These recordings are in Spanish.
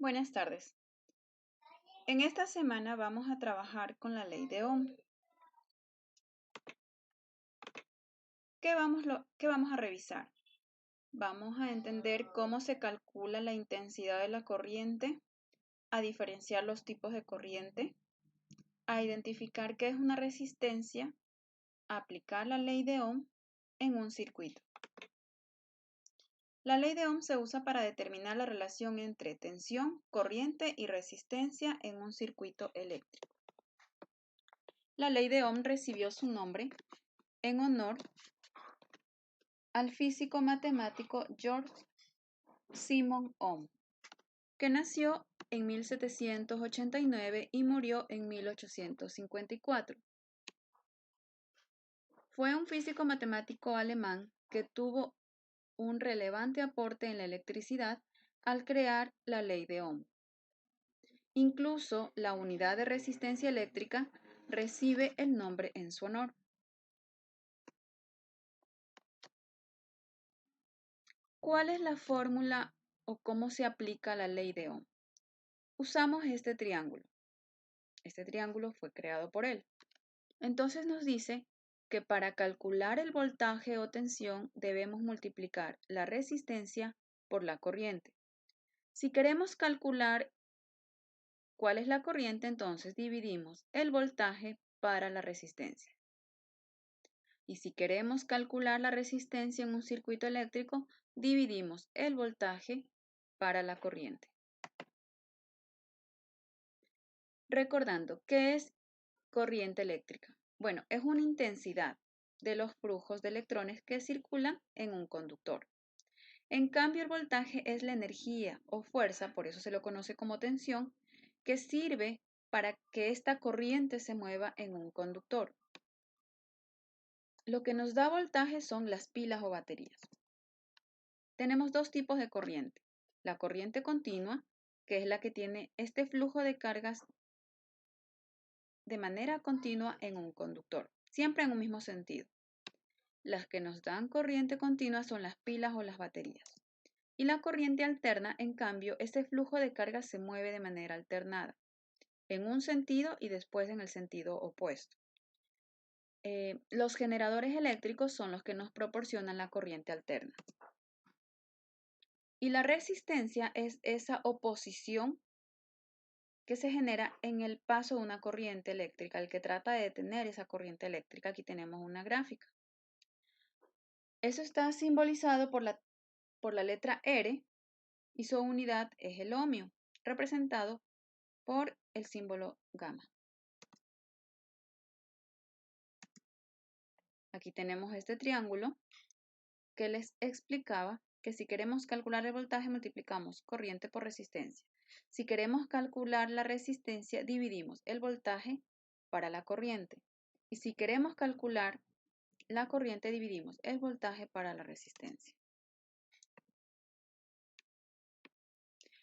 Buenas tardes. En esta semana vamos a trabajar con la ley de Ohm. ¿Qué vamos a revisar? Vamos a entender cómo se calcula la intensidad de la corriente, a diferenciar los tipos de corriente, a identificar qué es una resistencia, a aplicar la ley de Ohm en un circuito. La ley de Ohm se usa para determinar la relación entre tensión, corriente y resistencia en un circuito eléctrico. La ley de Ohm recibió su nombre en honor al físico matemático George Simon Ohm, que nació en 1789 y murió en 1854. Fue un físico matemático alemán que tuvo un relevante aporte en la electricidad al crear la ley de Ohm. Incluso la unidad de resistencia eléctrica recibe el nombre en su honor. ¿Cuál es la fórmula o cómo se aplica la ley de Ohm? Usamos este triángulo. Este triángulo fue creado por él. Entonces nos dice que para calcular el voltaje o tensión debemos multiplicar la resistencia por la corriente. Si queremos calcular cuál es la corriente, entonces dividimos el voltaje para la resistencia. Y si queremos calcular la resistencia en un circuito eléctrico, dividimos el voltaje para la corriente. Recordando, ¿qué es corriente eléctrica? Bueno, es una intensidad de los flujos de electrones que circulan en un conductor. En cambio, el voltaje es la energía o fuerza, por eso se lo conoce como tensión, que sirve para que esta corriente se mueva en un conductor. Lo que nos da voltaje son las pilas o baterías. Tenemos dos tipos de corriente. La corriente continua, que es la que tiene este flujo de cargas de manera continua en un conductor, siempre en un mismo sentido. Las que nos dan corriente continua son las pilas o las baterías. Y la corriente alterna, en cambio, ese flujo de carga se mueve de manera alternada, en un sentido y después en el sentido opuesto. Los generadores eléctricos son los que nos proporcionan la corriente alterna. Y la resistencia es esa oposición que se genera en el paso de una corriente eléctrica, el que trata de detener esa corriente eléctrica. Aquí tenemos una gráfica. Eso está simbolizado por la letra R y su unidad es el ohmio, representado por el símbolo gamma. Aquí tenemos este triángulo que les explicaba que si queremos calcular el voltaje multiplicamos corriente por resistencia. Si queremos calcular la resistencia dividimos el voltaje para la corriente. Y si queremos calcular la corriente dividimos el voltaje para la resistencia.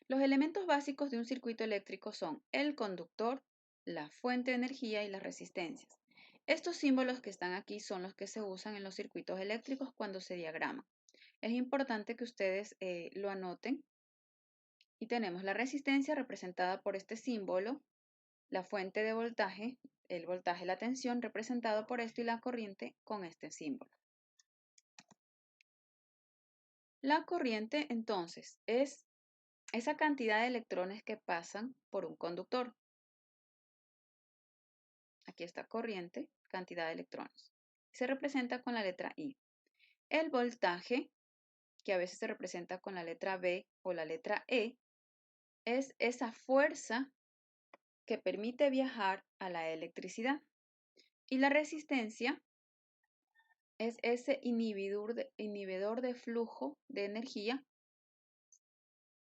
Los elementos básicos de un circuito eléctrico son el conductor, la fuente de energía y las resistencias. Estos símbolos que están aquí son los que se usan en los circuitos eléctricos cuando se diagraman. Es importante que ustedes lo anoten. Y tenemos la resistencia representada por este símbolo, la fuente de voltaje, el voltaje, la tensión representado por esto y la corriente con este símbolo. La corriente entonces es esa cantidad de electrones que pasan por un conductor. Aquí está corriente, cantidad de electrones. Se representa con la letra I. El voltaje, que a veces se representa con la letra B o la letra E, es esa fuerza que permite viajar a la electricidad. Y la resistencia es ese inhibidor de flujo de energía.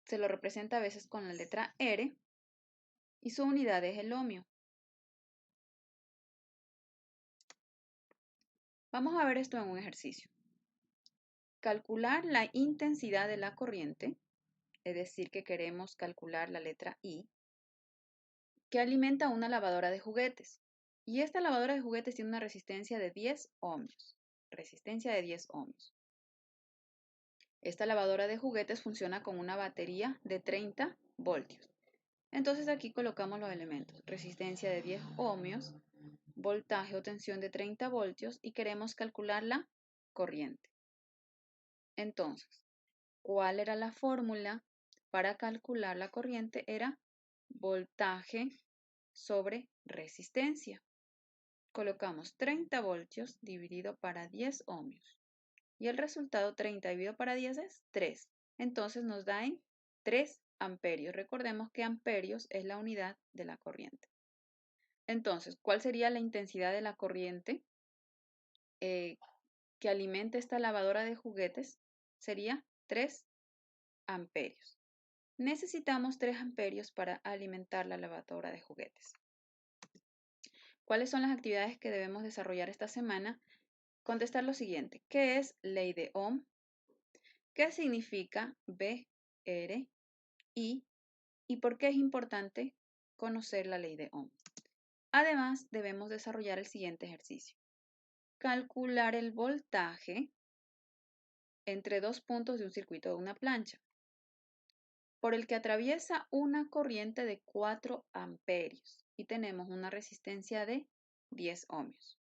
Se lo representa a veces con la letra R y su unidad es el ohmio. Vamos a ver esto en un ejercicio. Calcular la intensidad de la corriente, es decir, que queremos calcular la letra I, que alimenta una lavadora de juguetes. Y esta lavadora de juguetes tiene una resistencia de 10 ohmios. Resistencia de 10 ohmios. Esta lavadora de juguetes funciona con una batería de 30 voltios. Entonces aquí colocamos los elementos. Resistencia de 10 ohmios, voltaje o tensión de 30 voltios y queremos calcular la corriente. Entonces, ¿cuál era la fórmula para calcular la corriente? Era voltaje sobre resistencia. Colocamos 30 voltios dividido para 10 ohmios. Y el resultado 30 dividido para 10 es 3. Entonces nos da en 3 amperios. Recordemos que amperios es la unidad de la corriente. Entonces, ¿cuál sería la intensidad de la corriente que alimenta esta lavadora de juguetes? Sería 3 amperios. Necesitamos 3 amperios para alimentar la lavadora de juguetes. ¿Cuáles son las actividades que debemos desarrollar esta semana? Contestar lo siguiente. ¿Qué es ley de Ohm? ¿Qué significa B, R, I? ¿Y por qué es importante conocer la ley de Ohm? Además, debemos desarrollar el siguiente ejercicio. Calcular el voltaje entre dos puntos de un circuito de una plancha, por el que atraviesa una corriente de 4 amperios y tenemos una resistencia de 10 ohmios.